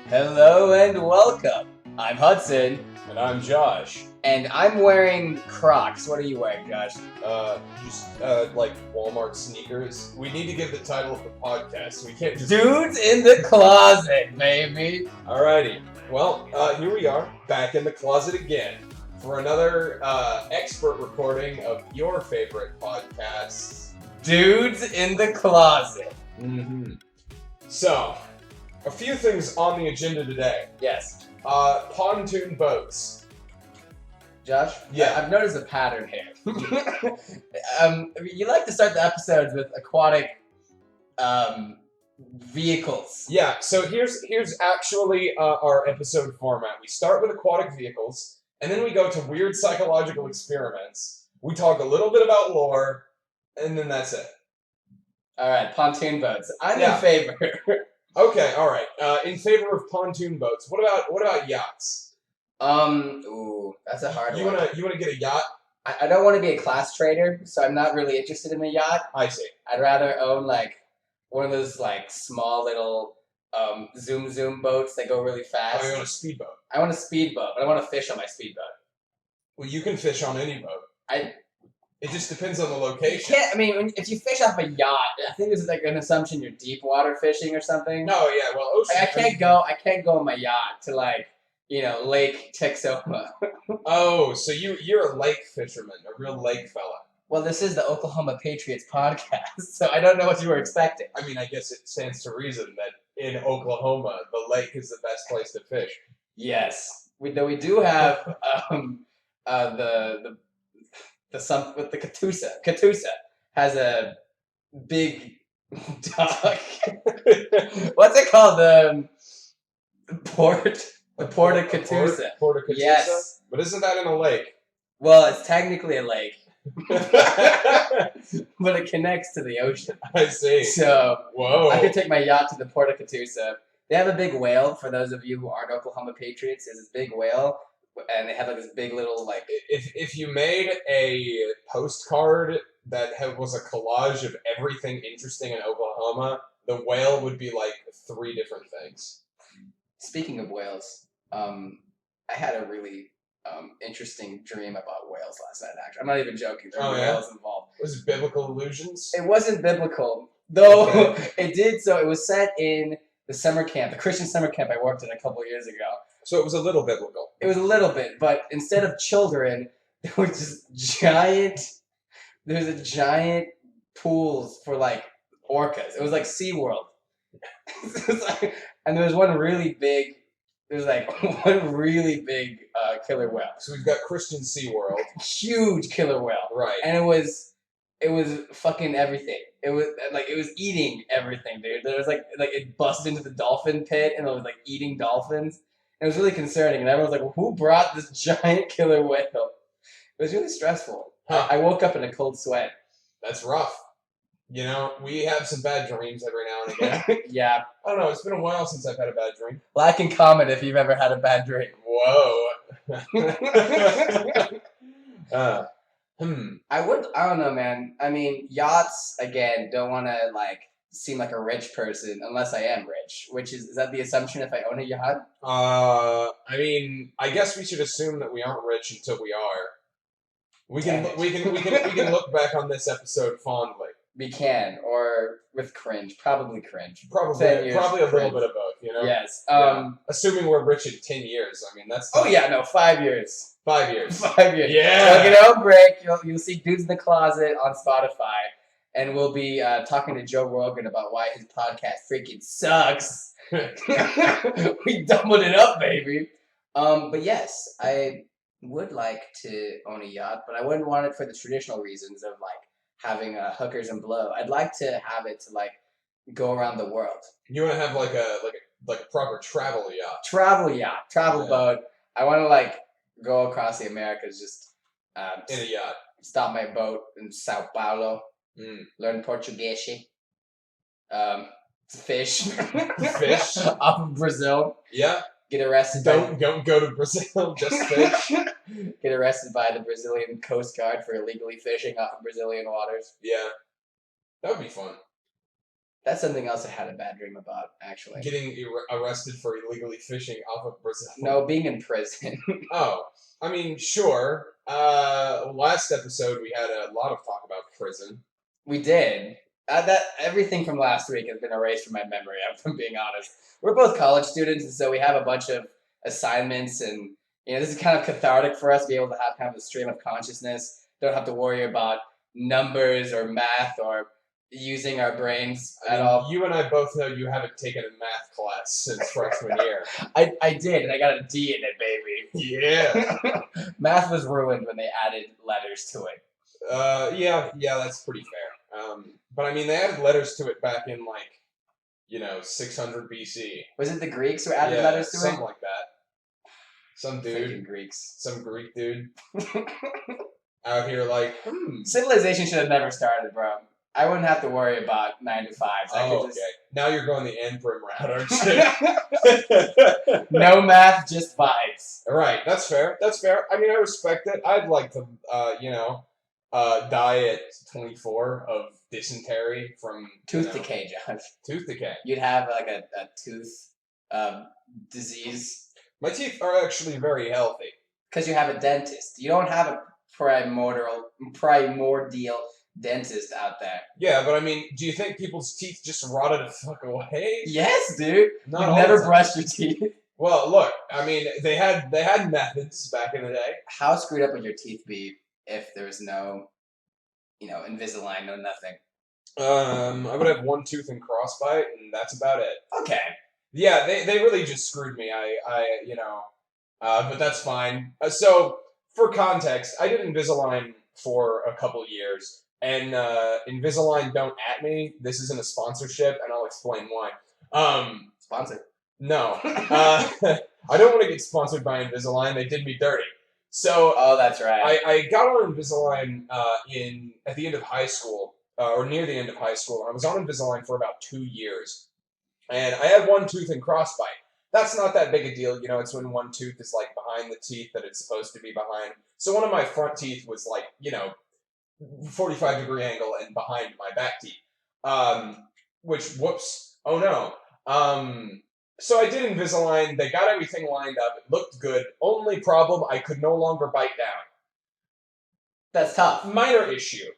Hello and welcome. I'm Hudson. And I'm Josh. And I'm wearing Crocs. What are you wearing, Josh? Like Walmart sneakers. We need to give the title of the podcast. We can't just... Dudes in the closet, baby. Alrighty. Well, here we are, back in the closet again, for another expert recording of your favorite podcasts. Dudes in the closet. Mm-hmm. So, a few things on the agenda today. Yes. Pontoon boats. Josh? Yeah. I've noticed a pattern here. You like to start the episodes with aquatic vehicles. Yeah, so here's actually our episode format. We start with aquatic vehicles, and then we go to weird psychological experiments. We talk a little bit about lore, and then that's it. Alright, pontoon boats. I'm Yeah. in favor. Okay, all right. In favor of pontoon boats. What about yachts? Ooh, that's a hard You one. wanna get a yacht? I don't want to be a class trader, so I'm not really interested in a yacht. I see. I'd rather own like one of those like small little zoom boats that go really fast. Oh, you want a speedboat? I want a speedboat, but I want to fish on my speedboat. Well, you can fish on any boat. It just depends on the You location. can't. I mean, if you fish off a yacht, I think there's like an assumption you're deep water fishing or something. No, yeah, well, ocean. I can't go on my yacht to like Lake Texoma. Oh, so you're a lake fisherman, a real lake fella. Well, this is the Oklahoma Patriots podcast, so I don't know what you were expecting. I mean, I guess it stands to reason that in Oklahoma, the lake is the best place to fish. Yes, we do have the Catoosa. Catoosa has a big dock. What's it called? The port of Catoosa. Port of Catoosa? Yes. But isn't that in a lake? Well, it's technically a lake, but it connects to the ocean. I see. So Whoa. I could take my yacht to the port of Catoosa. They have a big whale. For those of you who aren't Oklahoma Patriots, there's this big whale, and they have like this big little like. If you made a postcard that was a collage of everything interesting in Oklahoma, the whale would be like 3 different things. Speaking of whales, I had a really interesting dream about whales last night. Actually, I'm not even joking. There were whales involved. Was it biblical allusions? It wasn't biblical, though. It did. So it was set in the summer camp, the Christian summer camp I worked in a couple of years ago. So it was a little biblical. It was a little bit, but instead of children, there was just giant. There's a giant pools for like orcas. It was like SeaWorld. And there was one really big. There's like one really big killer whale. So we've got Christian SeaWorld. Huge killer whale. Right. And it was fucking everything. It was eating everything, dude. There was like it busted into the dolphin pit and it was like eating dolphins. And it was really concerning. And everyone was like, well, who brought this giant killer whale? It was really stressful. Huh. I woke up in a cold sweat. That's rough. You know, we have some bad dreams every now and again. Yeah. I don't know, it's been a while since I've had a bad dream. Like and comment if you've ever had a bad dream. Whoa. I don't know, man. I mean, yachts, again, don't want to, like, seem like a rich person unless I am rich. Which is that the assumption if I own a yacht? I mean, I guess we should assume that we aren't rich until we are. We can look back on this episode fondly. We can, or with cringe. Probably cringe. Probably a little bit of both, you know? Yes. Assuming we're rich in 10 years. I mean, that's... Oh, yeah, no, 5 years. 5 years. 5 years. Yeah! Look at break. You'll see Dudes in the Closet on Spotify. And we'll be talking to Joe Rogan about why his podcast freaking sucks. We doubled it up, baby. But yes, I would like to own a yacht, but I wouldn't want it for the traditional reasons of, like, having hookers and blow. I'd like to have it to, like, go around the world. You want to have, like a proper travel yacht. Travel boat. I want to, like, go across the Americas, just... in a yacht. Stop my boat in Sao Paulo. Learn Portuguese. Fish. Fish. Off of Brazil. Yeah. Get arrested. Don't go to Brazil, just fish. Get arrested by the Brazilian Coast Guard for illegally fishing off of Brazilian waters. Yeah, that would be fun. That's something else I had a bad dream about, actually. Getting arrested for illegally fishing off of Brazil. No, being in prison. Oh, I mean, sure. Last episode we had a lot of talk about prison. We did. That everything from last week has been erased from my memory, if I'm being honest. We're both college students, and so we have a bunch of assignments, and this is kind of cathartic for us to be able to have kind of a stream of consciousness. Don't have to worry about numbers or math or using our brains at all. You and I both know you haven't taken a math class since freshman year. I did, and I got a D in it, baby. Yeah. Math was ruined when they added letters to it. Yeah, that's pretty fair. But I mean, they added letters to it back in 600 BC. Was it the Greeks who added letters to it? Something like that. Some dude. Freaking Greeks. Some Greek dude. Out here Civilization should have never started, bro. I wouldn't have to worry about 9 to 5s. Okay. Now you're going the Anprim route, aren't you? No math, just vibes. Right, that's fair. I mean, I respect it. I'd like to, die at 24 of dysentery from tooth decay, Josh. Tooth decay. You'd have a tooth disease. My teeth are actually very healthy. Because you have a dentist. You don't have a primordial dentist out there. Yeah, but I mean, do you think people's teeth just rotted the fuck away? Yes, dude. Not you all never the time. brushed your teeth. Well, look, I mean, they had methods back in the day. How screwed up would your teeth be if there was no, Invisalign, no nothing? I would have one tooth and crossbite, and that's about it. Okay. Yeah, they really just screwed me. But that's fine. So, for context, I did Invisalign for a couple years. And Invisalign don't at me. This isn't a sponsorship, and I'll explain why. Sponsor. No. I don't want to get sponsored by Invisalign. They did me dirty. So oh, that's right. I got on Invisalign at the end of high school, or near the end of high school. I was on Invisalign for about 2 years. And I had one tooth and crossbite. That's not that big a deal. It's when one tooth is behind the teeth that it's supposed to be behind. So one of my front teeth was 45-degree angle and behind my back teeth. Whoops. Oh no. So I did Invisalign. They got everything lined up. It looked good. Only problem, I could no longer bite down. That's tough. Minor issue.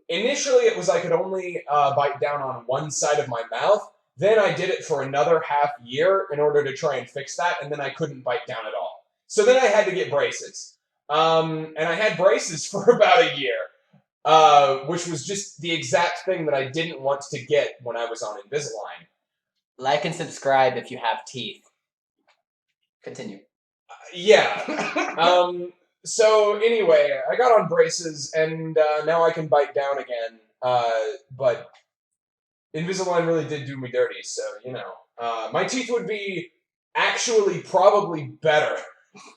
Initially it was I could only bite down on one side of my mouth. Then I did it for another half year in order to try and fix that, and then I couldn't bite down at all. So then I had to get braces. And I had braces for about a year, which was just the exact thing that I didn't want to get when I was on Invisalign. Like and subscribe if you have teeth. Continue. Yeah. So anyway, I got on braces, and now I can bite down again. But Invisalign really did do me dirty, so, my teeth would be actually probably better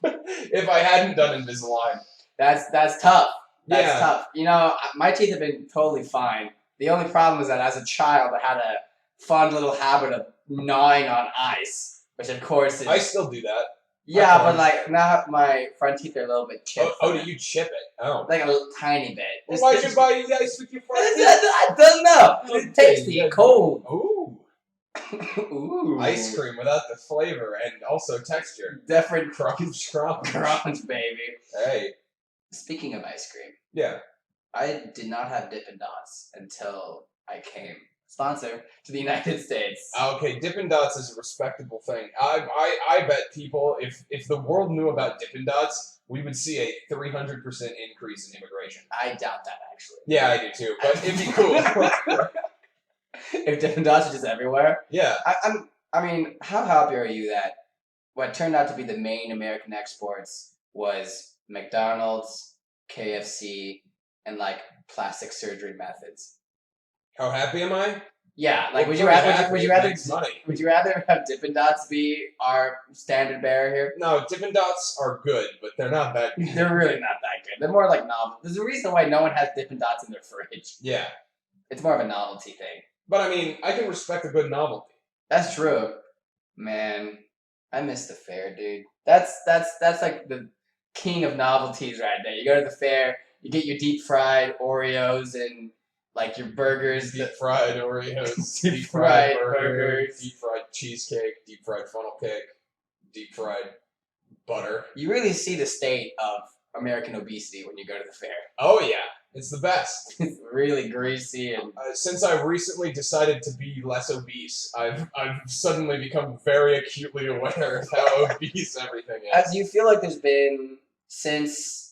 if I hadn't done Invisalign. That's tough. That's Yeah. tough. My teeth have been totally fine. The only problem is that as a child, I had a fun little habit of gnawing on ice, which of course is... I still do that. Yeah, but now my front teeth are a little bit chipped. Oh, do you chip it? Oh. Like a little tiny bit. Well, why'd you buy ice with your front teeth? I don't know. It's tasty, Yeah. cold. Ooh. Ooh. Ice cream without the flavor and also texture. Different Crunch. crunch, baby. Hey. Speaking of ice cream, Yeah. I did not have Dippin' Dots until I came, sponsor, to the United States. Okay, Dippin' Dots is a respectable thing. I bet people, if the world knew about Dippin' Dots, we would see a 300% increase in immigration. I doubt that, actually. Yeah, I do too, but it'd be cool. If Dippin' Dots are just everywhere. Yeah. I mean, how happy are you that what turned out to be the main American exports was McDonald's, KFC, and plastic surgery methods? How happy am I? Yeah, Well, would pretty you happy. rather It makes money. would you rather have Dippin' Dots be our standard bearer here? No, Dippin' Dots are good, but they're not that good. They're really not that good. They're more like novel. There's a reason why no one has Dippin' Dots in their fridge. Yeah. It's more of a novelty thing. But I mean, I can respect a good novelty. That's true. Man, I miss the fair, dude. That's like king of novelties right there. You go to the fair, you get your deep fried Oreos and like your burgers. Deep fried Oreos, Deep fried burgers. deep fried cheesecake, deep fried funnel cake, deep fried butter. You really see the state of American obesity when you go to the fair. Oh yeah, it's the best. It's really greasy and Since I've recently decided to be less obese, I've suddenly become very acutely aware of how obese everything is. do you feel like there's been since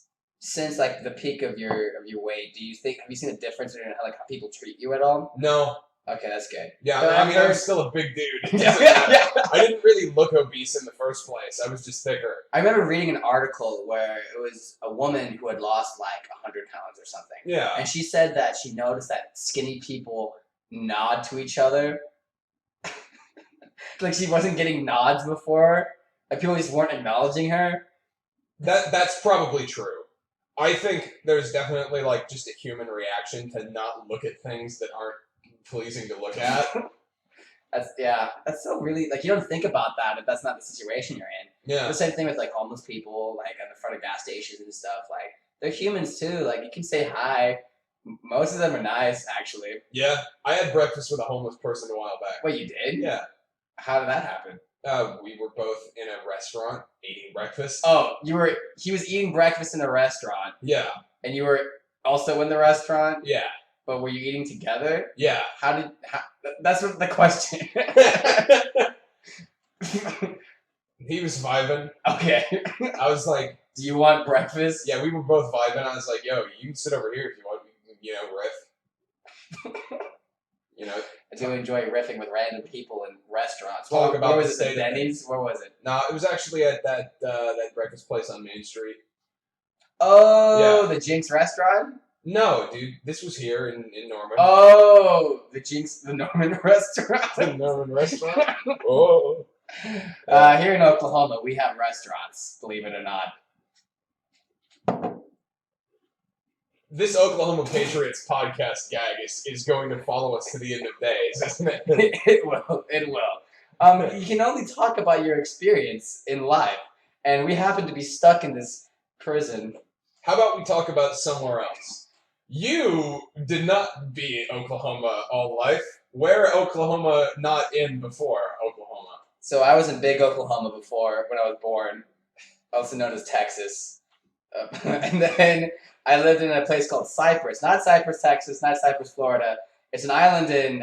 like the peak of your weight, have you seen a difference in how people treat you at all? No. Okay, that's good. Yeah, But I mean, I'm still a big dude. It doesn't matter. I didn't really look obese in the first place. I was just thicker. I remember reading an article where it was a woman who had lost like 100 pounds or something. Yeah. And she said that she noticed that skinny people nod to each other. Like she wasn't getting nods before. Like people just weren't acknowledging her. That's probably true. I think there's definitely like just a human reaction to not look at things that aren't pleasing to look at. That's so really like you don't think about that if that's not the situation you're in. Yeah. The same thing with like homeless people, like at the front of gas stations and stuff. Like they're humans too. Like you can say hi. Most of them are nice, actually. Yeah. I had breakfast with a homeless person a while back. Wait, you did? Yeah. How did that happen? We were both in a restaurant eating breakfast. Oh, he was eating breakfast in a restaurant, Yeah. and you were also in the restaurant, Yeah. but were you eating together? Yeah. That's what the question. He was vibing. Okay. I was like, Do you want breakfast? yeah, we were both vibing. I was like, yo, you can sit over here if you want. We can, riff. I do enjoy riffing with random people in restaurants. Talk about where the was it? state The of Denny's? Where was it? No, it was actually at that breakfast place on Main Street. Oh, Yeah. the Jinx restaurant? No, dude, this was here in Norman. Oh, the Norman restaurant. The Norman restaurant. Oh. Here in Oklahoma, we have restaurants, believe it or not. This Oklahoma Patriots podcast gag is going to follow us to the end of days, isn't it? It will. You can only talk about your experience in life, and we happen to be stuck in this prison. How about we talk about somewhere else? You did not be Oklahoma all life. Where Oklahoma not in before Oklahoma? So I was in Big Oklahoma before when I was born, also known as Texas. And then I lived in a place called Cypress. Not Cypress, Texas, not Cypress, Florida. It's an island in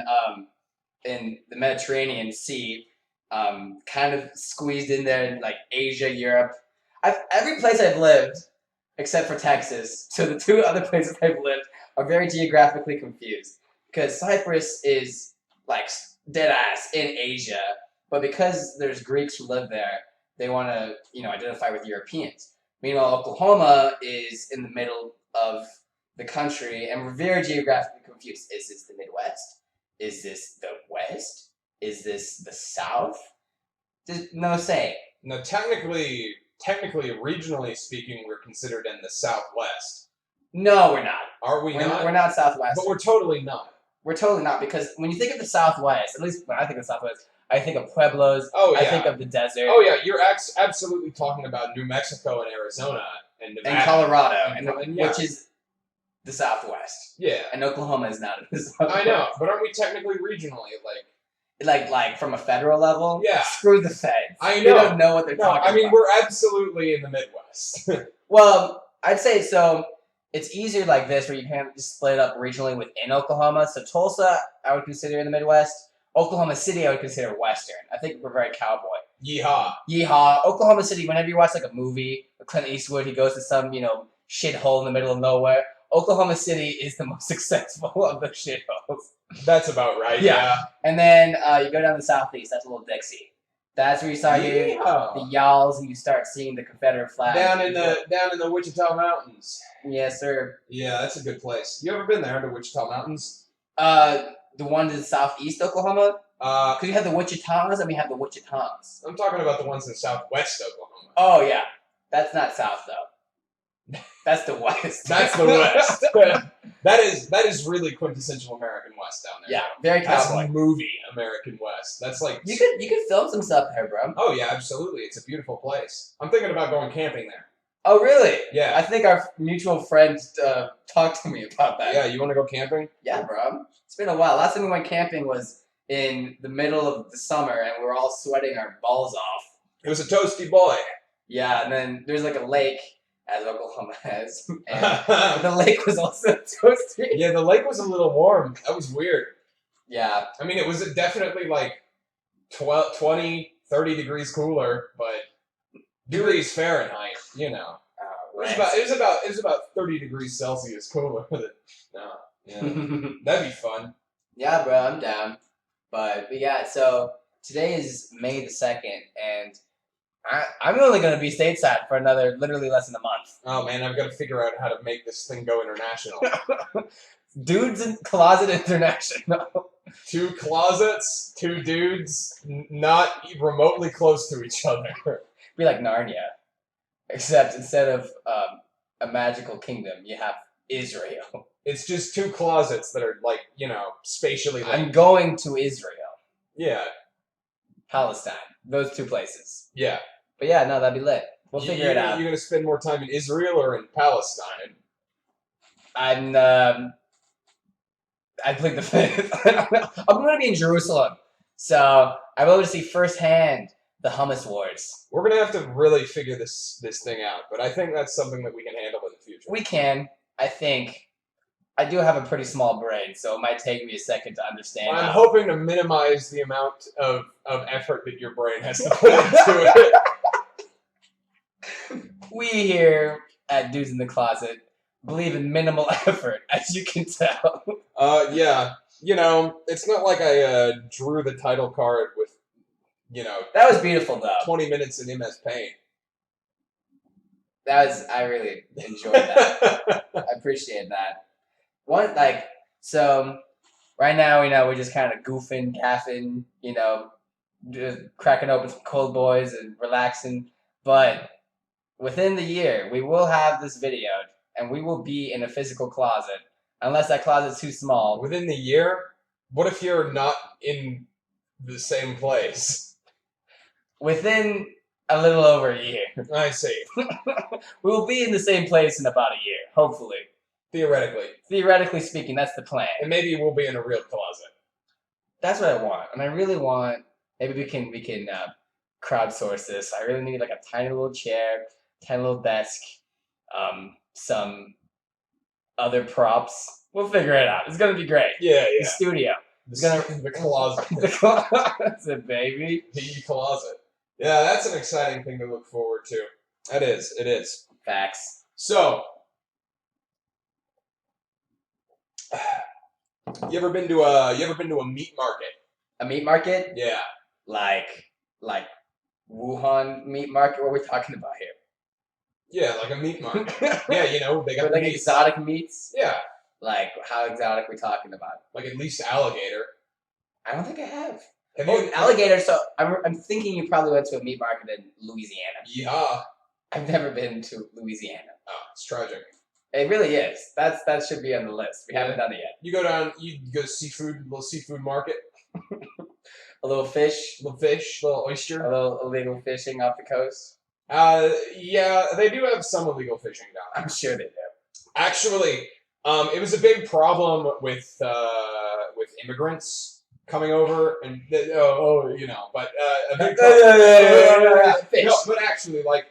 the Mediterranean Sea, kind of squeezed in there in like Asia, Europe. Every place I've lived, except for Texas, so the two other places I've lived are very geographically confused. Because Cyprus is like dead ass in Asia, but because there's Greeks who live there, they want to identify with Europeans. Meanwhile, Oklahoma is in the middle of the country, and we're very geographically confused. Is this the Midwest? Is this the West? Is this the South? There's no saying. No, technically, regionally speaking, we're considered in the Southwest. No, we're not. Are we not? We're not Southwest. But we're totally not. We're totally not, because when you think of the Southwest, at least when I think of the Southwest, I think of pueblos. Oh, yeah. I think of the desert. Oh yeah, you're absolutely talking about New Mexico and Arizona and Nevada. And Colorado, yeah. which is the Southwest. Yeah. And Oklahoma is not in the Southwest. I know, but aren't we technically regionally Like from a federal level? Yeah. Screw the feds. I know. They don't know what they're No, talking I mean about. we're absolutely in the Midwest. Well, I'd say so. It's easier like this, where you can just split it up regionally within Oklahoma. So Tulsa, I would consider in the Midwest. Oklahoma City, I would consider Western. I think we're very cowboy. Yeehaw. Yeehaw. Oklahoma City, whenever you watch like a movie with Clint Eastwood, he goes to some, shithole in the middle of nowhere. Oklahoma City is the most successful of the shitholes. That's about right. Yeah. And then you go down the southeast, that's a little Dixie. That's where you start getting the y'alls, and you start seeing the Confederate flag. Down in the Wichita Mountains. Yes, sir. Yeah, that's a good place. You ever been there to Wichita Mountains? The ones in southeast Oklahoma? Uh, Because you have the Wichitas and we have the Wichitans. I'm talking about the ones in southwest Oklahoma. Oh, yeah. That's not south, though. That's the west. That's the west. that is really quintessential American West down there. Yeah, very cowboy. That's movie American West. That's like You could film some stuff there, bro. Oh yeah, absolutely. It's a beautiful place. I'm thinking about going camping there. Oh, really? Yeah. I think our mutual friend talked to me about that. Yeah, you want to go camping? Yeah, bro. It's been a while. Last time we went camping was in the middle of the summer, and we were all sweating our balls off. It was a toasty boy. Yeah, and then there's like a lake, as Oklahoma has, but the lake was also toasty. Yeah, the lake was a little warm. That was weird. Yeah. I mean, it was definitely like 20, 30 degrees cooler, but degrees Fahrenheit, you know. It was about 30 degrees Celsius cooler. Yeah. That'd be fun. Yeah, bro, I'm down. But yeah, so today is May the 2nd, and I'm only going to be stateside for another literally less than a month. Oh man, I've got to figure out how to make this thing go international. Dudes in Closet International. 2 closets, 2 dudes, not remotely close to each other. Be like Narnia, except instead of a magical kingdom, you have Israel. It's just 2 closets that are like, you know, spatially linked. I'm going to Israel. Yeah. Palestine. Those 2 places. Yeah. But yeah, no, that'd be lit. We'll figure it out. You're going to spend more time in Israel or in Palestine? I plead the fifth. I'm going to be in Jerusalem. So I'm able to see firsthand the hummus wars. We're going to have to really figure this thing out, but I think that's something that we can handle in the future. We can, I think. I do have a pretty small brain, so it might take me a second to understand. I'm hoping to minimize the amount of effort that your brain has to put into it. We here at Dudes in the Closet believe in minimal effort, as you can tell. Yeah. You know, it's not like I drew the title card with, you know... That was beautiful, though. 20 minutes in MS Paint. I really enjoyed that. I appreciate that. So, right now, you know, we're just kind of goofing, gaffing, you know, just cracking open some cold boys and relaxing. But within the year, we will have this videoed, and we will be in a physical closet, unless that closet's too small. Within the year? What if you're not in the same place? Within a little over a year. I see. We will be in the same place in about a year, hopefully. Theoretically. Theoretically speaking, that's the plan. And maybe we'll be in a real closet. That's what I want. And I really want... Maybe we can crowdsource this. I really need like a tiny little chair, tiny little desk, some other props. We'll figure it out. It's gonna be great. Yeah, yeah. The studio. The closet. The closet, baby. The closet. Yeah, that's an exciting thing to look forward to. It is. Facts. So, you ever been to a meat market? A meat market? Yeah. Like Wuhan meat market? What are we talking about here? Yeah, like a meat market. Yeah, you know, they got With, like meats. exotic meats? Yeah. Like, how exotic are we talking about? Like at least alligator. I don't think I have. Have Oh, you? alligator. So I'm thinking you probably went to a meat market in Louisiana. Yeah. I've never been to Louisiana. Oh, it's tragic. It really is. That should be on the list. We haven't done it yet. You go down, you go little seafood market. A little fish, Little oyster. a little illegal fishing off the coast. Yeah, they do have some illegal fishing down there. I'm sure they do. Actually, it was a big problem with immigrants coming over, and you know, but a big Fish. no, but actually, like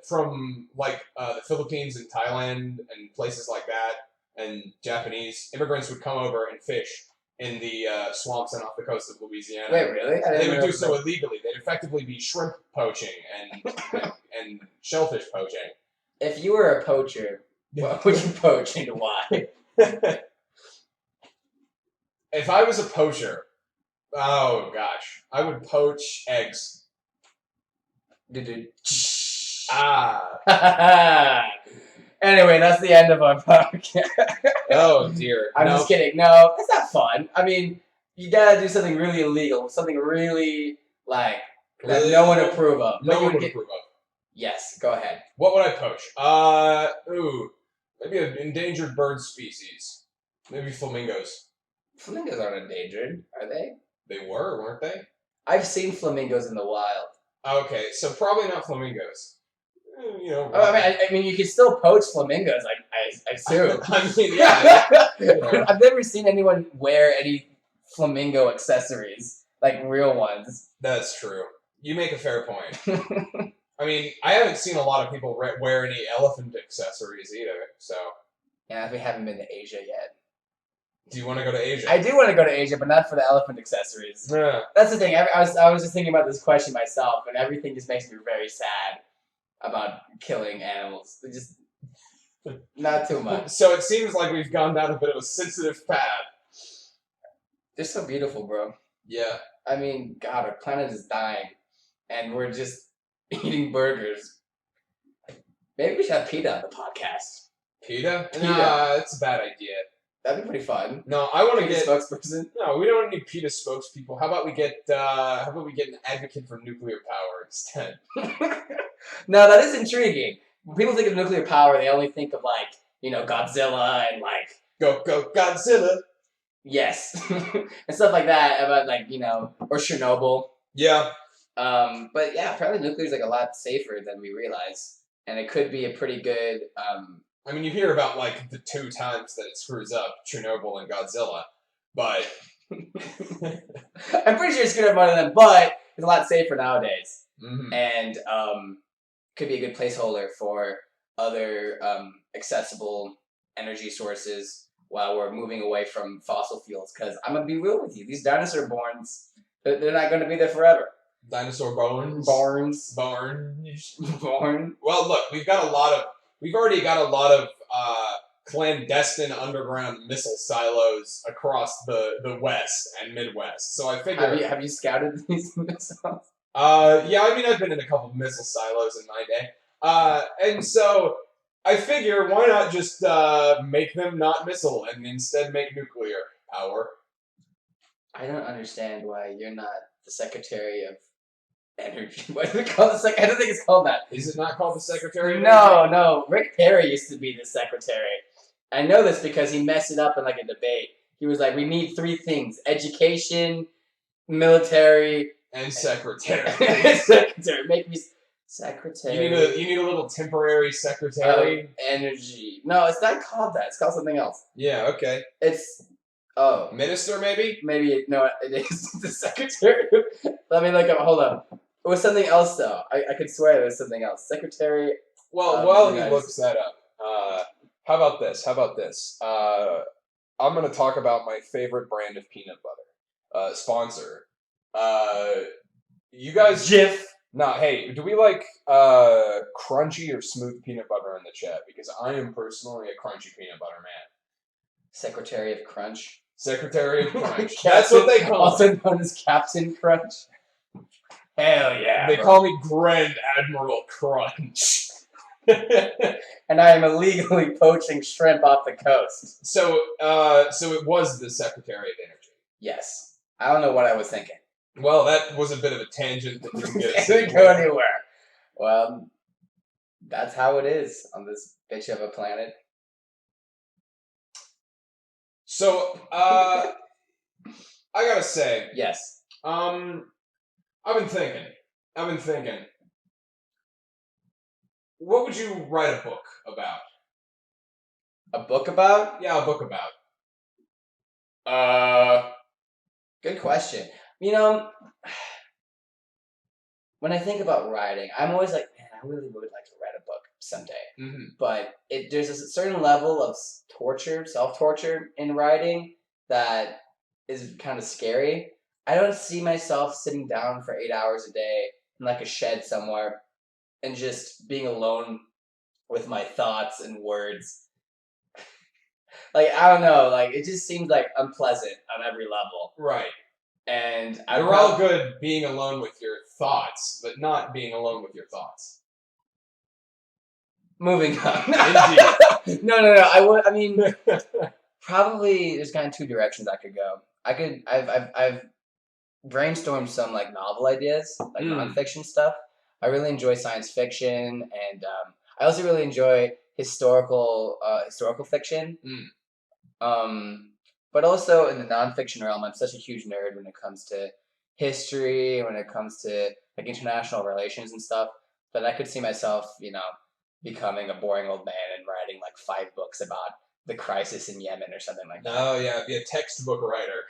from like the Philippines and Thailand and places like that, and Japanese immigrants would come over and fish in the swamps and off the coast of Louisiana. Wait, really? They would do so illegally. They'd effectively be shrimp poaching and shellfish poaching. If you were a poacher, what would you poach and why? If I was a poacher, oh gosh, I would poach eggs. Ah. Anyway, that's the end of our podcast. Oh dear. I'm just kidding. No, that's not fun. I mean, you gotta do something really illegal, something really like that no one would approve of. No one would approve of. Yes, go ahead. What would I poach? Maybe an endangered bird species. Maybe flamingos. Flamingos aren't endangered, are they? They were, weren't they? I've seen flamingos in the wild. Okay, so probably not flamingos. You know. Oh, I mean, you can still poach flamingos. I assume. I mean, yeah. Yeah. I've never seen anyone wear any flamingo accessories, like real ones. That's true. You make a fair point. I mean, I haven't seen a lot of people wear any elephant accessories either. So. Yeah, we haven't been to Asia yet. Do you want to go to Asia? I do want to go to Asia, but not for the elephant accessories. Yeah. That's the thing. I was just thinking about this question myself, and everything just makes me very sad about killing animals. Just not too much. So it seems like we've gone down a bit of a sensitive path. They're so beautiful, bro. Yeah. I mean, God, our planet is dying, and we're just eating burgers. Maybe we should have PETA on the podcast. PETA? PETA. Nah, that's a bad idea. That'd be pretty fun. No, I want to PETA get spokesperson. No, we don't need PETA spokespeople. How about we get an advocate for nuclear power instead? No, that is intriguing. When people think of nuclear power, they only think of Godzilla and Go Godzilla. yes, and stuff like that about or Chernobyl. Yeah. But yeah, apparently nuclear is a lot safer than we realize, and it could be a pretty good. I mean, you hear about the 2 times that it screws up Chernobyl and Godzilla, but I'm pretty sure it's good more than them, but it's a lot safer nowadays, and could be a good placeholder for other accessible energy sources while we're moving away from fossil fuels. Because I'm gonna be real with you, these dinosaur bones, they're not going to be there forever. Dinosaur bones. Barns. Born. Well, look, we've already got a lot of clandestine underground missile silos across the West and Midwest. So I figure. Have you scouted these missiles? Yeah, I mean, I've been in a couple of missile silos in my day. And so I figure, why not just make them not missile and instead make nuclear power? I don't understand why you're not the Secretary of Energy. What is it called? I don't think it's called that. Is it not called the Secretary of Energy? No. Rick Perry used to be the Secretary. I know this because he messed it up in a debate. He was like, we need 3 things: education, military, and secretary. Secretary. Make me secretary. You need a little temporary secretary. Energy. No, it's not called that. It's called something else. Yeah, okay. It's minister, maybe? Maybe no, it is the secretary. Let me look up. Hold up. It was something else though. I could swear it was something else. Secretary. Well, while he looks that up, how about this? I'm gonna talk about my favorite brand of peanut butter. Sponsor. You guys. Jif. Nah, hey, do we like crunchy or smooth peanut butter in the chat? Because I am personally a crunchy peanut butter man. Secretary of Crunch. Secretary of Crunch. That's what they call also known as Captain Crunch. Hell yeah. They call me Grand Admiral Crunch. And I am illegally poaching shrimp off the coast. So it was the Secretary of Energy. Yes. I don't know what I was thinking. Well, that was a bit of a tangent that didn't get us didn't go anywhere. Well, that's how it is on this bitch of a planet. So, I gotta say, yes. I've been thinking. What would you write a book about? A book about? Yeah, a book about. Good question. When I think about writing, I'm always like, man, I really would like to write a book someday. Mm-hmm. But there's a certain level of self-torture in writing that is kind of scary. I don't see myself sitting down for 8 hours a day in a shed somewhere and just being alone with my thoughts and words. I don't know, it just seems unpleasant on every level. Right. And you're all good being alone with your thoughts, but not being alone with your thoughts. Moving on. Indeed. No. I mean, probably there's kind of 2 directions I could go. I've brainstormed some novel ideas, nonfiction stuff. I really enjoy science fiction, and I also really enjoy historical fiction. But also in the nonfiction realm, I'm such a huge nerd when it comes to history, when it comes to international relations and stuff. But I could see myself, becoming a boring old man and writing like 5 books about the crisis in Yemen or something like that. Oh yeah, be a textbook writer.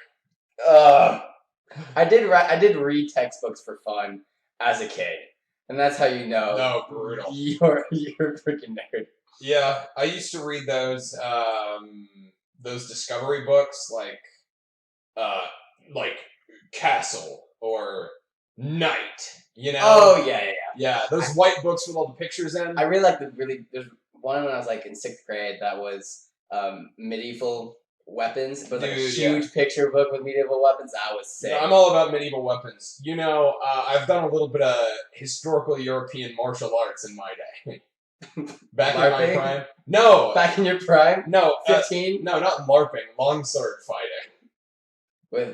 I did read textbooks for fun as a kid, and that's how you know. No, brutal. You're a freaking nerd. Yeah, I used to read those discovery books like Castle or Night. Oh yeah. Yeah, those white books with all the pictures in. I really like there's one when I was like in 6th grade that was medieval weapons, but like a huge picture book with medieval weapons. That was sick. No, I'm all about medieval weapons. I've done a little bit of historical European martial arts in my day. Back in my prime. No. Back in your prime? No. 15? No, not LARPing. Longsword fighting.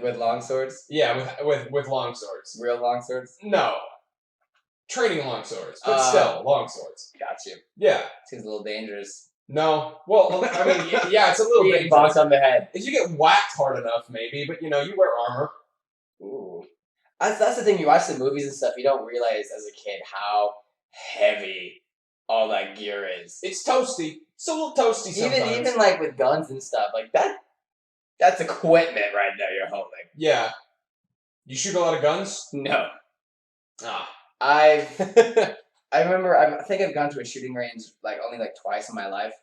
With long swords? Yeah, with long swords. Real long swords? No. Training long swords, but still, long swords. Got you. Yeah. Seems a little dangerous. No. Well, I mean, yeah, it's a little dangerous. Box on the head. If you get whacked hard enough, maybe, but you wear armor. Ooh. That's the thing, you watch the movies and stuff, you don't realize as a kid how heavy all that gear is. It's toasty. It's a little toasty sometimes. Even like with guns and stuff, like that's equipment right there you're holding. Yeah. You shoot a lot of guns? No. Ah. I remember, I think I've gone to a shooting range only twice in my life.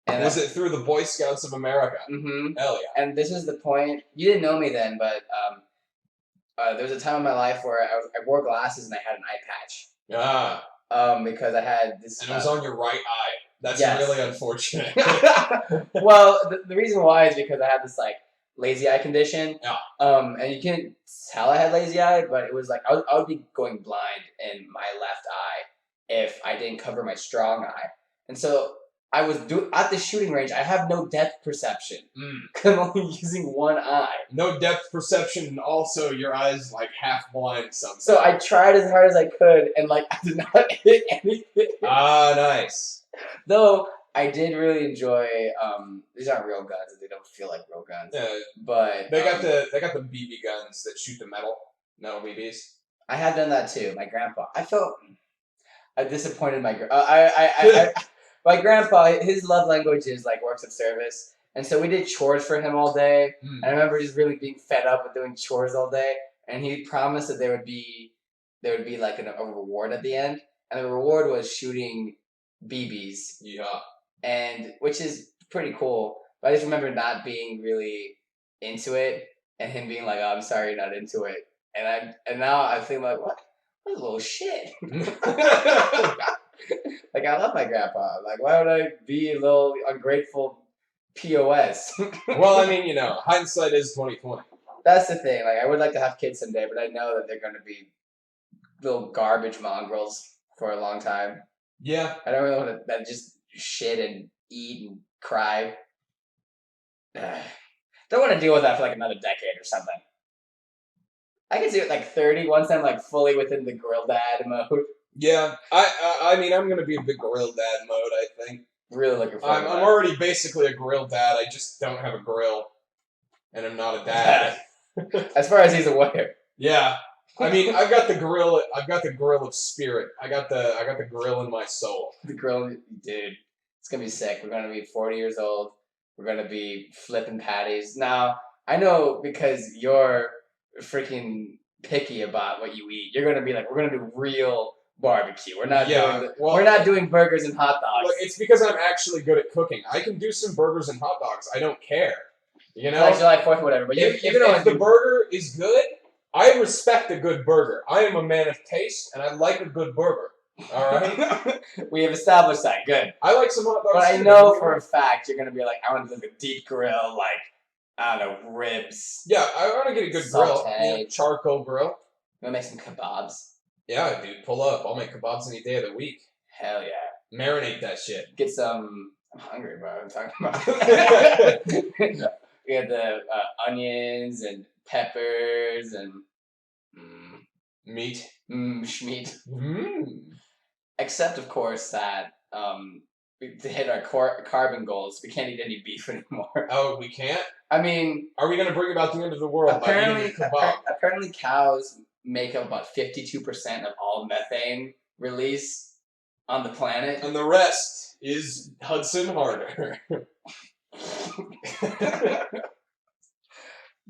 And was it through the Boy Scouts of America? Mm-hmm. Hell yeah. And this is the point. You didn't know me then, but there was a time in my life where I wore glasses and I had an eye patch. Ah. Because I had this. And it was on your right eye. That's really unfortunate. Well, the reason why is because I had this lazy eye condition. Yeah. And you can't tell I had lazy eye, but it was I would be going blind in my left eye if I didn't cover my strong eye. And so I was at the shooting range. I have no depth perception. I'm only using one eye. No depth perception, and also your eyes half blind sometimes. So I tried as hard as I could, and I did not hit anything. Ah, nice. Though I did really enjoy. These aren't real guns, and they don't feel like real guns. Yeah, but they got the BB guns that shoot the metal BBs. I have done that too. My grandpa. I disappointed my. My grandpa. His love language is works of service, and so we did chores for him all day. And I remember just really being fed up with doing chores all day. And he promised that there would be a reward at the end, and the reward was shooting BBs. Yeah. And which is pretty cool. But I just remember not being really into it, and him being like, "Oh, I'm sorry, you're not into it." And now I think what a little shit. I love my grandpa. Why would I be a little ungrateful POS? Well, I mean, hindsight is 20/20. That's the thing. I would like to have kids someday, but I know that they're going to be little garbage mongrels for a long time. Yeah. I don't really want to just shit and eat and cry. Don't want to deal with that for another decade or something. I can see it 30 once I'm fully within the grill dad mode. Yeah, I mean, I'm gonna be a big grill dad mode. I think. Really looking forward. I'm already basically a grill dad. I just don't have a grill, and I'm not a dad. As far as he's aware. Yeah, I mean, I've got the grill. I've got the grill of spirit. I got the grill in my soul. The grill, dude. It's gonna be sick. We're gonna be 40 years old. We're gonna be flipping patties. Now I know because you're freaking picky about what you eat. You're gonna be we're gonna do real barbecue. We're not we're not doing burgers and hot dogs. Look, it's because I'm actually good at cooking. I can do some burgers and hot dogs. I don't care. July 4th, whatever. But if the burger is good, I respect a good burger. I am a man of taste, and I like a good burger. All right. We have established that. Good. I like some hot dogs. But I know for a fact you're gonna be I want to do a deep grill, I don't know, ribs. Yeah, I want to get a good grill, charcoal grill. You wanna make some kebabs? Yeah, dude, pull up. I'll make kebabs any day of the week. Hell yeah. Marinate that shit. Get some. I'm hungry, bro. I'm talking about. We had the onions and peppers and meat. Schmeat. Mm. Except, of course, that to hit our carbon goals, we can't eat any beef anymore. Oh, we can't? I mean, are we going to bring about the end of the world by eating kebab? Apparently, cows make up about 52% of all methane release on the planet. And the rest is Hudson Harder.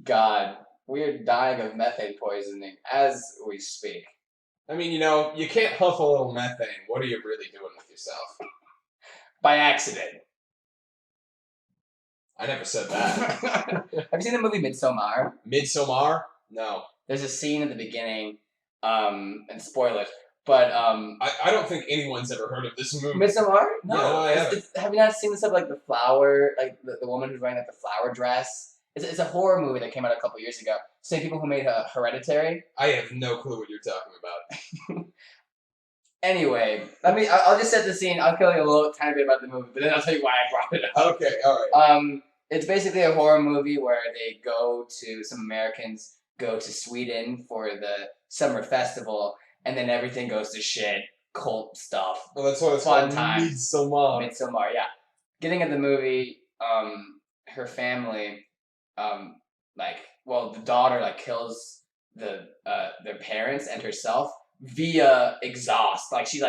God, we're dying of methane poisoning as we speak. I mean, you can't huff a little methane. What are you really doing with yourself? By accident. I never said that. Have you seen the movie Midsommar? Midsommar? No. There's a scene in the beginning, and spoilers, but I don't think anyone's ever heard of this movie. Midsommar? No, Yeah, I haven't. Have you not seen this of like the flower, like the woman who's wearing like the flower dress? It's a horror movie that came out a couple years ago. Same people who made Hereditary. I have no clue what you're talking about. Anyway, I'll just set the scene. I'll tell you a little tiny bit about the movie, but then I'll tell you why I brought it up. Okay, alright. It's basically a horror movie where some Americans go to Sweden for the summer festival, and then everything goes to shit. Cult stuff. Well, that's why it's Fun called time. Midsommar. Midsommar, yeah. Getting at the movie, her family, the daughter kills their parents and herself via exhaust. She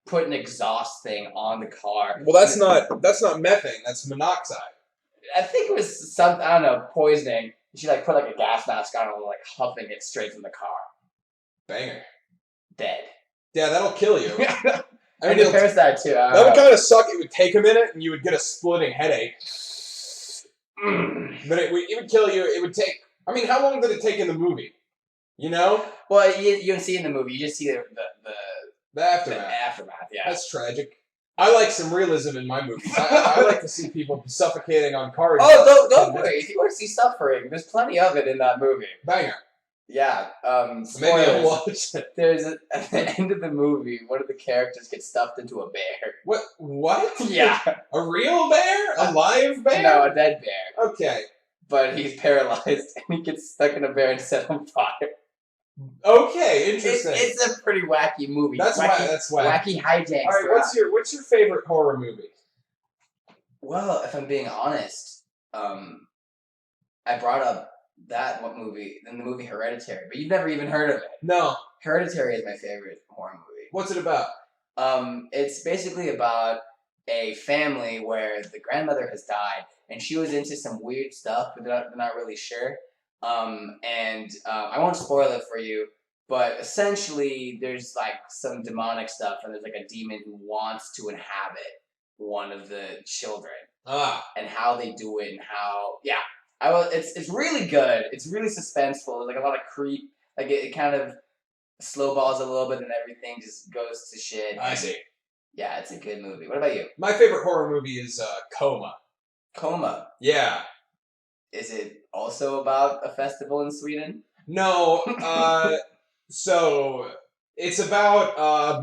put an exhaust thing on the car. Well, that's not methane. That's monoxide. I think it was some, I don't know, poisoning. She put a gas mask on and huffing it straight from the car. Banger. Dead. Yeah, that'll kill you. I mean, the parents died too. That would kind of suck. It would take a minute, and you would get a splitting headache. But it would kill you. It would take. I mean, how long did it take in the movie? Well, you don't see it in the movie. You just see the aftermath. The aftermath. Yeah. That's tragic. I like some realism in my movies. I like to see people suffocating on cars. Oh, don't worry. If you want to see suffering, there's plenty of it in that movie. Banger. Yeah. Maybe I'll watch it. At the end of the movie, one of the characters gets stuffed into a bear. What? Yeah. A real bear? A live bear? No, a dead bear. Okay. But he's paralyzed, and he gets stuck in a bear and set on fire. Okay, interesting. It's a pretty wacky movie. That's wacky hijinks. All right, what's your favorite horror movie? Well, if I'm being honest, I brought up the movie Hereditary, but you've never even heard of it. No. Hereditary is my favorite horror movie. What's it about? It's basically about a family where the grandmother has died, and she was into some weird stuff, but they're not really sure. I won't spoil it for you, but essentially there's some demonic stuff, and there's a demon who wants to inhabit one of the children. And how they do it, and how it's really good. It's really suspenseful. There's a lot of creep. It kind of slow balls a little bit, and everything just goes to shit. I see. Yeah, it's a good movie. What about you? My favorite horror movie is Coma. Coma. Yeah. Is it also about a festival in Sweden? No. So it's about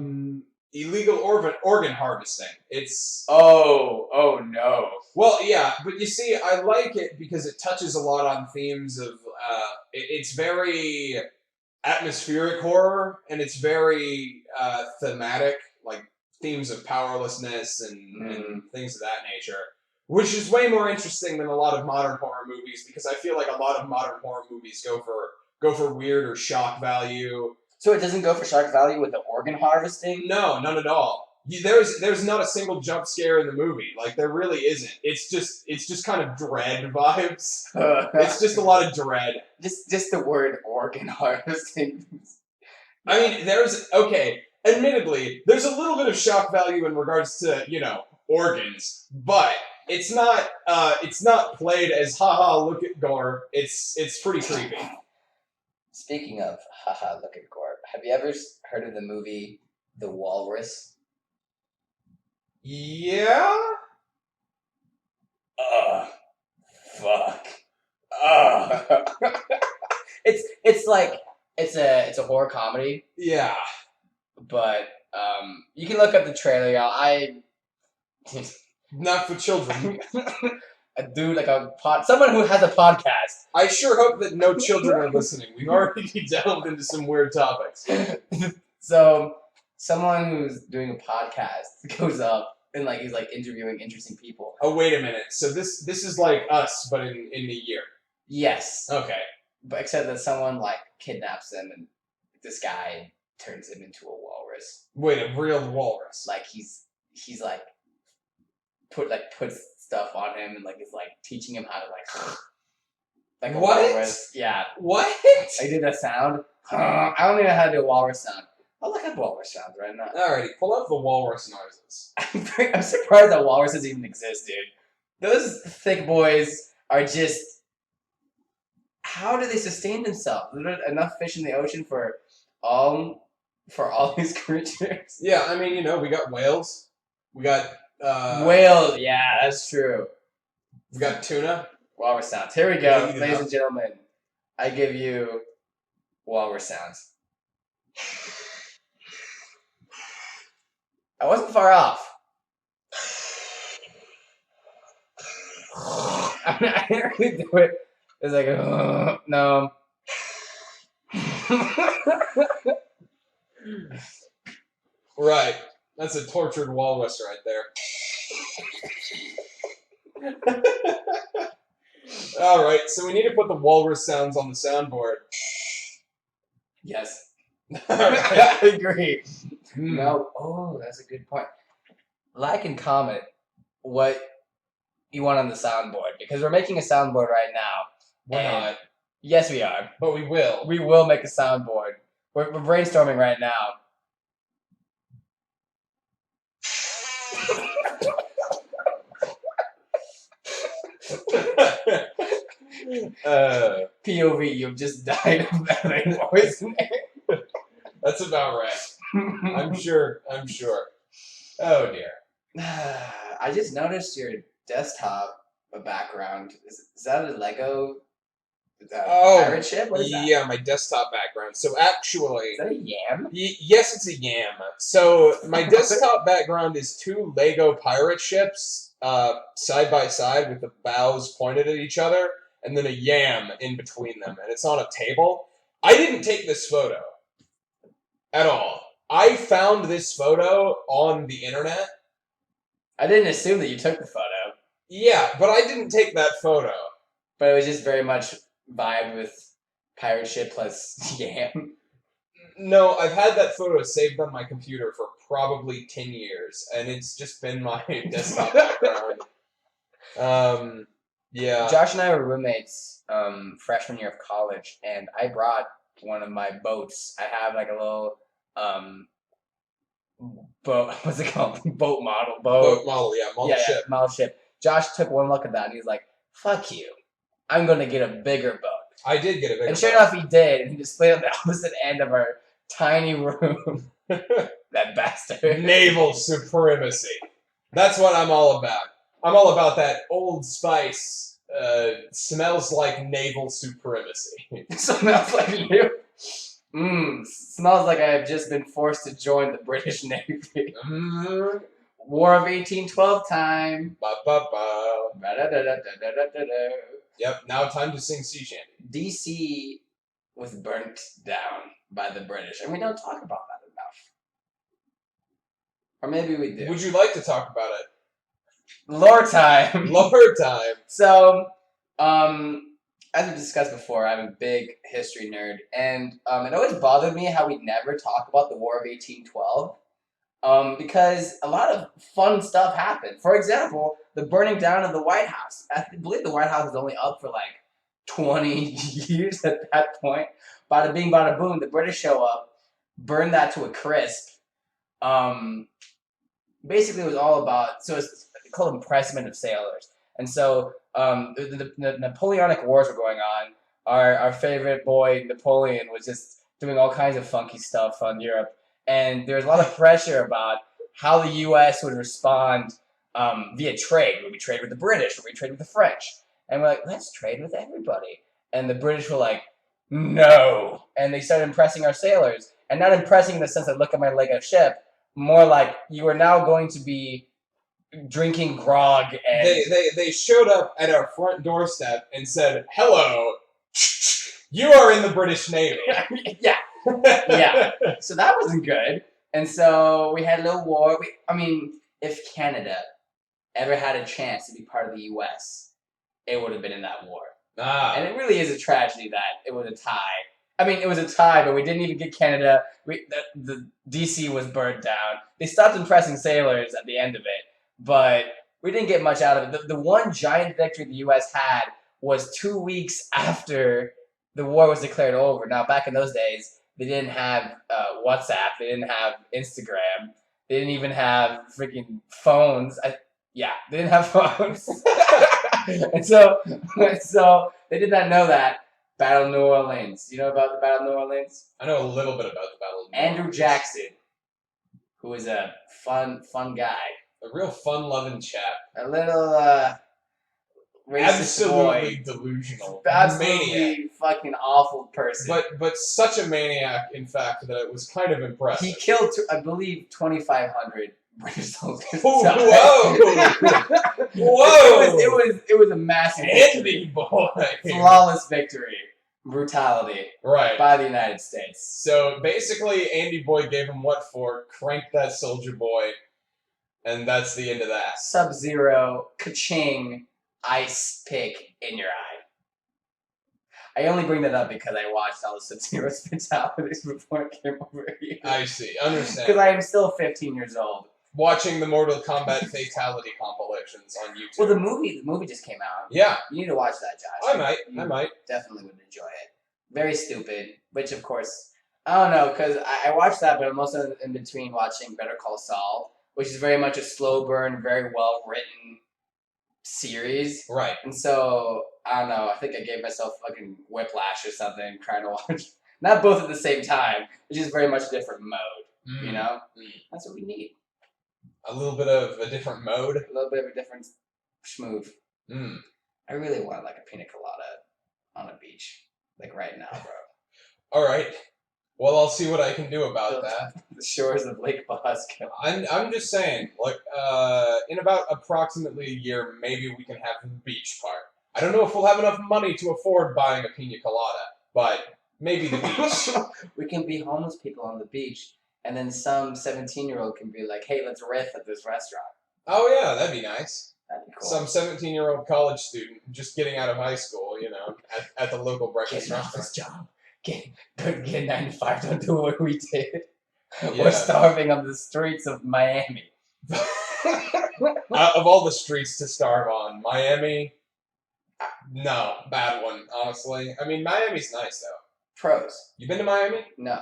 illegal organ harvesting. It's oh no. Well, yeah, but you see, I like it because it touches a lot on themes of it's very atmospheric horror, and it's very thematic, themes of powerlessness and things of that nature, which is way more interesting than a lot of modern horror movies, because I feel like a lot of modern horror movies go for weird or shock value. So it doesn't go for shock value with the organ harvesting? No, none at all. There's not a single jump scare in the movie. There really isn't. It's just kind of dread vibes. It's just a lot of dread. Just the word organ harvesting. I mean, admittedly, there's a little bit of shock value in regards to, organs, but it's not played as haha look at gore. It's pretty creepy. Speaking of haha look at gore, have you ever heard of the movie The Walrus? Yeah? Fuck. It's a horror comedy. Yeah. But you can look up the trailer, y'all. Not for children. A dude someone who has a podcast. I sure hope that no children are listening. We've already delved into some weird topics. So someone who's doing a podcast goes up and he's interviewing interesting people. Oh, wait a minute. So this is like us, but in the year. Yes. Okay. But except that someone kidnaps them, and this guy turns him into a walrus. Wait, a real walrus? Like he's like puts stuff on him and like is like teaching him how to like a What? walrus. Yeah. What? I did that sound. I don't even know how to do a walrus sound. I'll look up walrus sounds right now. Alrighty, pull up the walrus noises. I'm surprised that walruses even exist, dude. Those thick boys are just. How do they sustain themselves? Is there enough fish in the ocean for all these creatures? Yeah, I mean, we got whales. We got Whales, yeah, that's true. we got tuna. Walrus sounds. Here we go, Yeah, ladies and gentlemen. I give you walrus sounds. I wasn't far off. I mean, I didn't really do it. It's like, no. Right. That's a tortured walrus right there. Alright, so we need to put the walrus sounds on the soundboard. Yes. Alright. I agree. No. Oh, that's a good point. Like and comment what you want on the soundboard, because we're making a soundboard right now. We're not. Yes, we are. But we will. We will make a soundboard. We're brainstorming right now. POV, you've just died of that voice. That's about right. I'm sure. Oh dear. I just noticed your desktop background. Is that a Lego pirate ship? What is that? Yeah, my desktop background. So actually, Is that a yam? yes, it's a yam. So my desktop background is 2 Lego pirate ships, side by side with the bows pointed at each other, and then a yam in between them, and it's on a table. I didn't take this photo at all. I found this photo on the internet. I didn't assume that you took the photo, Yeah, but I didn't take that photo. but it was just very much vibe with pirate ship plus yam. No, I've had that photo saved on my computer for probably 10 years, and it's just been my desktop background. Yeah. Josh and I were roommates freshman year of college, and I brought one of my boats. I have like a little boat. What's it called? Boat model. Boat model, yeah, model ship. Yeah, model ship. Josh took one look at that, and he was like, "Fuck you! I'm gonna get a bigger boat." I did get a bigger And sure boat. enough, he did, and he displayed on the opposite end of our tiny room. That bastard. Naval supremacy. That's what I'm all about. I'm all about that Old Spice, smells like naval supremacy. Smells like you. Smells like I have just been forced to join the British Navy. War of 1812 time. Ba, ba, ba. Ba-da-da-da-da-da-da-da. Yep, now time to sing sea shanty. DC was burnt down by the British, and we don't talk about that enough. Or maybe we do. Would you like to talk about it? Lore time. Lore time. So, as we discussed before, I'm a big history nerd, and it always bothered me how we never talk about the War of 1812, because a lot of fun stuff happened. For example, the burning down of the White House. I believe the White House was only up for like 20 years at that point. Bada bing, bada boom, the British show up, burn that to a crisp. Basically, it was all about, so it's called impressment of sailors. And so the Napoleonic Wars were going on. Our favorite boy, Napoleon, was just doing all kinds of funky stuff on Europe. And there was a lot of pressure about how the U.S. would respond via trade. Would we trade with the British? Would we trade with the French? And we're like, let's trade with everybody. And the British were like, no. And they started impressing our sailors. And not impressing in the sense of, look at my Lego ship. More like, you are now going to be drinking grog and... They showed up at our front doorstep and said, hello, you are in the British Navy. Yeah. Yeah. So that wasn't good. And so we had a little war. If Canada ever had a chance to be part of the U.S., it would have been in that war. And it really is a tragedy that it was a tie. I mean, it was a tie, but we didn't even get Canada. The DC was burnt down. They stopped impressing sailors at the end of it, but we didn't get much out of it. The one giant victory the U.S. had was 2 weeks after the war was declared over. Now, back in those days, they didn't have WhatsApp. They didn't have Instagram. They didn't even have freaking phones. They didn't have phones. and so they did not know that. Battle of New Orleans. You know about the Battle of New Orleans? I know a little bit about the Battle of New Andrew Orleans. Jackson, who is a fun guy. A real fun-loving chap. A little racist Absolutely boy. delusional. Absolutely Maniac. fucking awful person. But such a maniac, in fact, that it was kind of impressive. He killed, I believe, 2,500 British soldiers. Whoa! Whoa! It was a massive Andy boy! flawless victory. Brutality Right. by the United States. So basically, Andy Boy gave him what for? Crank that soldier boy. And that's the end of that. Sub-Zero, ka-ching, ice pick in your eye. I only bring that up because I watched all the Sub-Zero's fatalities before I came over here. I see. Understand. Because I am still 15 years old. Watching the Mortal Kombat fatality compilations on YouTube. Well, the movie just came out. Yeah. You need to watch that, Josh. I might. Definitely would enjoy it. Very stupid, which of course, I don't know, because I watched that, but I'm also in between watching Better Call Saul, which is very much a slow burn, very well written series. Right. And so, I don't know, I think I gave myself fucking whiplash or something trying to watch, not both at the same time, it's just very much different mode, you know? That's what we need. A little bit of a different mode. A little bit of a different schmoove. Mm. I really want like a pina colada on a beach, like right now, bro. All right. Well, I'll see what I can do about that. The shores of Lake Bosco. I'm just saying, like, in about approximately a year, maybe we can have the beach part. I don't know if we'll have enough money to afford buying a pina colada, but maybe the beach. We can be homeless people on the beach, and then some 17-year-old can be like, hey, let's riff at this restaurant. Oh, yeah, that'd be nice. That'd be cool. Some 17-year-old college student just getting out of high school, you know, at the local breakfast Get an office restaurant. job. Get 9 to 5, don't do what we did. Yeah. We're starving on the streets of Miami. Of all the streets to starve on, Miami, no, bad one, honestly. I mean, Miami's nice, though. Pros. You been to Miami? No.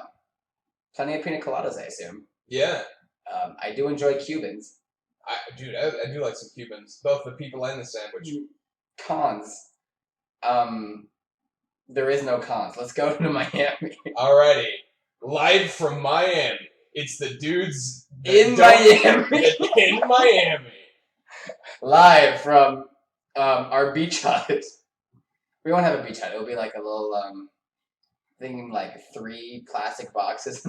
Plenty of pina coladas, I assume. Yeah. I do enjoy Cubans. I do like some Cubans. Both the people and the sandwich. Cons. There is no cons. Let's go to Miami. Alrighty. Live from Miami. It's the dudes In Miami. In Miami. Live from our beach hut. We won't have a beach hut. It'll be like a little thing, like 3 plastic boxes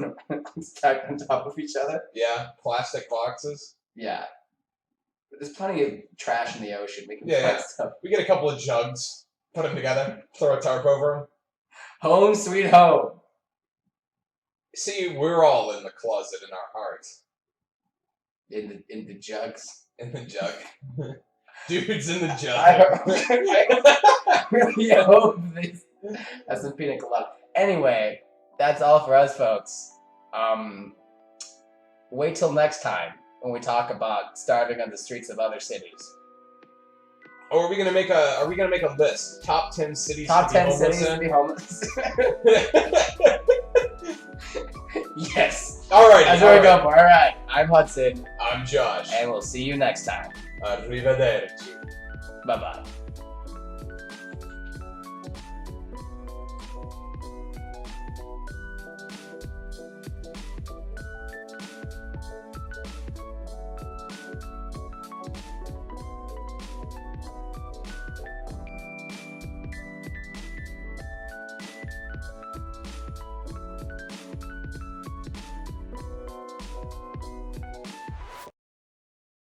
stacked on top of each other. Yeah, plastic boxes. Yeah. There's plenty of trash in the ocean. We can Yeah. find stuff. We get a couple of jugs, put them together, throw a tarp over them. Home sweet home. See, we're all in the closet in our hearts. In the jugs. In the jug. Dudes in the jug. I really hope this. That's some pina colada. Anyway, that's all for us, folks. Wait till next time when we talk about starving on the streets of other cities. Or are we gonna make a list? Top 10 cities Top to be 10 homeless cities to in? be homeless. Yes. Alright. That's what we're going for. Alright. I'm Hudson. I'm Josh. And we'll see you next time. Arrivederci. Bye-bye.